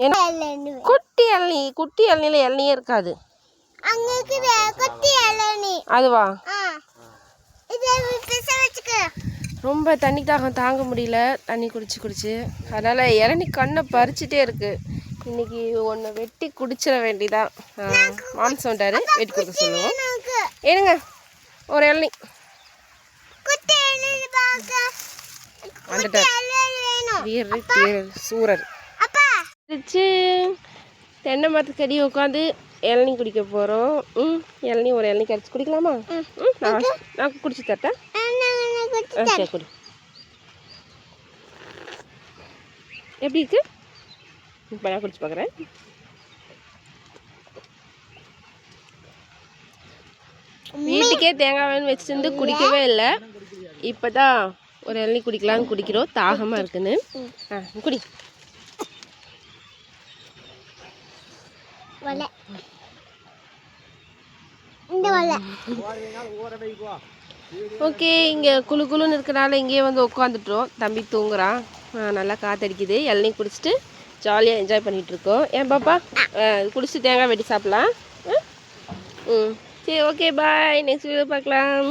என்ன குட்டி இளநீ? குட்டி இளநில இளநியே இருக்காது. அதுவா? ரொம்ப தண்ணி தாகம் தாங்க முடியல, தண்ணி குடிச்சு அதனால் இளநீ கண்ணை பறிச்சுட்டே இருக்கு. இன்னைக்கு ஒன்று வெட்டி குடிச்சிட வேண்டிதான். மாம்சம் வந்தாரு, வெட்டி கொடுக்க சொல்லுவோம். ஏனுங்க ஒரு இளநீ சூரர் தென்னை மரத்துக்கடி உட்காந்து இளநீ குடிக்க போகிறோம். இளநீ ஒரு இளநீ கரைச்சி குடிக்கலாமா? நான் குடிச்சு தரேன். சரி குடி. எப்படி இருக்கு? இப்போ நான் குடிச்சு பார்க்குறேன். வீட்டுக்கே தேங்காய் வேணும் வச்சுருந்து குடிக்கவே இல்லை. இப்போ தான் ஒரு இளநீ குடிக்கலான்னு குடிக்கிறோம், தாகமாக இருக்குன்னு. குடி. ஓகே, இங்கே குழுன்னு இருக்கனால இங்கேயே வந்து உட்காந்துட்டோம். தம்பி தூங்குறான், நல்லா காற்றடிக்குது. இளநீ குடிச்சிட்டு ஜாலியாக என்ஜாய் பண்ணிகிட்ருக்கோம். ஏன் பாப்பா குடிச்சிட்டு தேங்காய் வெட்டி சாப்பிட்லாம். சரி, ஓகே, பாய். நெக்ஸ்ட் வீடியோ பார்க்கலாம்.